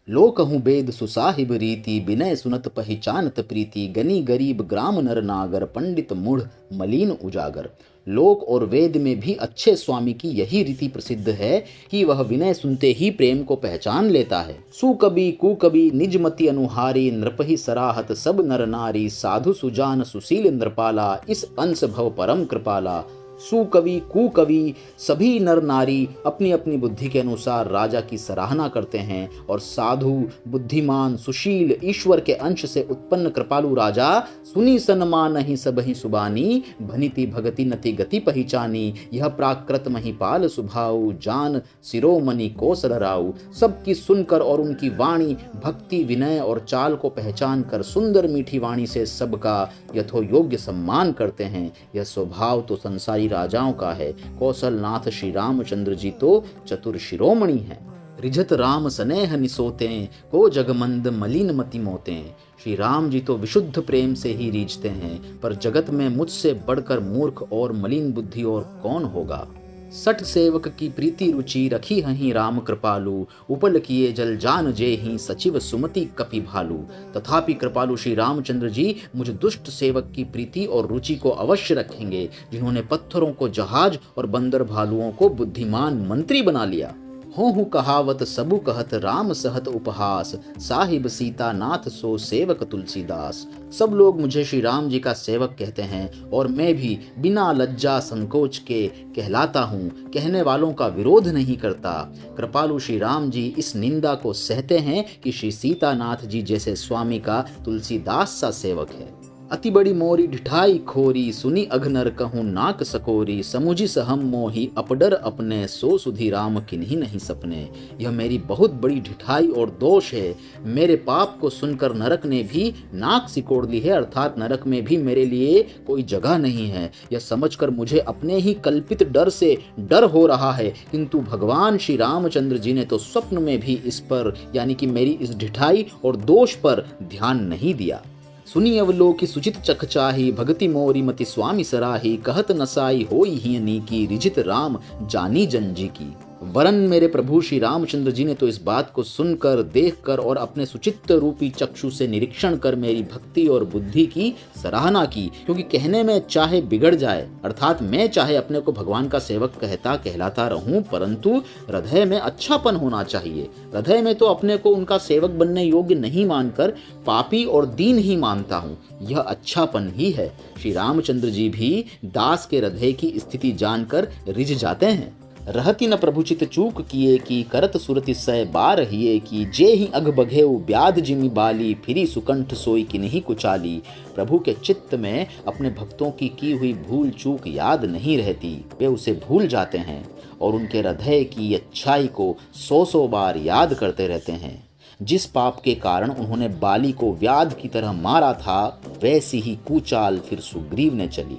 लो कहूँ बेद सुसाहिब रीति, विनय सुनत पहिचानत प्रीति, गनी गरीब ग्राम नर नागर, पंडित मूढ़ मलीन उजागर। लोक और वेद में भी अच्छे स्वामी की यही रीति प्रसिद्ध है कि वह विनय सुनते ही प्रेम को पहचान लेता है। सुकवि कुकवि निजमति अनुहारी, नृपहि सराहत सब नर नारी, साधु सुजान सुशील नृपाला, इस अंश भव परम कृपाला। सुकवि कुकवि सभी नर नारी अपनी अपनी बुद्धि के अनुसार राजा की सराहना करते हैं, और साधु बुद्धिमान सुशील ईश्वर के अंश से उत्पन्न कृपालु राजा सुनी सन्मान ही सबहि सुबानी, भनिति भगति नति गति पहिचानी, यह प्राकृत महिपाल सुभाऊ, जान शिरोमणि कौशल राऊ। सबकी सुनकर और उनकी वाणी भक्ति विनय और चाल को पहचान कर सुंदर मीठी वाणी से सबका यथोयोग्य सम्मान करते हैं। यह स्वभाव तो संसारी राजाओं का है। कौशलनाथ श्री रामचंद्र जी तो चतुर शिरोमणि हैं। रिझत राम स्नेह निसोते, को जगमंद मलिन मति मोते। श्री राम जी तो विशुद्ध प्रेम से ही रीझते हैं, पर जगत में मुझसे बढ़कर मूर्ख और मलिन बुद्धि और कौन होगा। सठ सेवक की प्रीति रुचि, रखी हहीं राम कृपालु, उपल किए जल जान जे ही, सचिव सुमति कपि भालू। तथापि कृपालु श्री रामचंद्र जी मुझ दुष्ट सेवक की प्रीति और रुचि को अवश्य रखेंगे, जिन्होंने पत्थरों को जहाज और बंदर भालुओं को बुद्धिमान मंत्री बना लिया। होहु कहावत सबु कहत, राम सहत उपहास, साहिब सीता नाथ सो सेवक तुलसीदास। सब लोग मुझे श्री राम जी का सेवक कहते हैं, और मैं भी बिना लज्जा संकोच के कहलाता हूँ, कहने वालों का विरोध नहीं करता। कृपालु श्री राम जी इस निंदा को सहते हैं कि श्री सीतानाथ जी जैसे स्वामी का तुलसीदास सा सेवक है। अति बड़ी मोरी ढिठाई खोरी, सुनी अघनर कहूँ नाक सकोरी, समुझि सहम मोही अपडर अपने, सो सुधी राम किन्हीं नहीं सपने। यह मेरी बहुत बड़ी ढिठाई और दोष है। मेरे पाप को सुनकर नरक ने भी नाक सिकोड़ ली है, अर्थात नरक में भी मेरे लिए कोई जगह नहीं है। यह समझकर मुझे अपने ही कल्पित डर से डर हो रहा है, किंतु भगवान श्री रामचंद्र जी ने तो स्वप्न में भी इस पर यानी कि मेरी इस ढिठाई और दोष पर ध्यान नहीं दिया। सुनी अवलोकि सुचित चखचाही, भगति मोरी मति स्वामी सराही, कहत नसाई होई ही नीकी, रिझित राम जानी जन जी की। वरन मेरे प्रभु श्री रामचंद्र जी ने तो इस बात को सुनकर देखकर और अपने सुचित्त रूपी चक्षु से निरीक्षण कर मेरी भक्ति और बुद्धि की सराहना की, क्योंकि कहने में चाहे बिगड़ जाए, अर्थात मैं चाहे अपने को भगवान का सेवक कहलाता रहूं, परंतु हृदय में अच्छापन होना चाहिए। हृदय में तो अपने को उनका सेवक बनने योग्य नहीं मानकर पापी और दीन ही मानता हूँ। यह अच्छापन ही है। श्री रामचंद्र जी भी दास के हृदय की स्थिति जानकर रिझ जाते हैं। रहती न प्रभुचित चूक किए की, करत सुरति सय बार हिए की, जे ही अघ बघेउ ब्याध जिमि बाली, फिरी सुकंठ सोई किन्हीं कुचाली। प्रभु के चित्त में अपने भक्तों की हुई भूल चूक याद नहीं रहती, वे उसे भूल जाते हैं और उनके हृदय की अच्छाई को 100 बार याद करते रहते हैं। जिस पाप के कारण उन्होंने बाली को व्याध की तरह मारा था, वैसी ही कुचाल फिर सुग्रीव ने चली।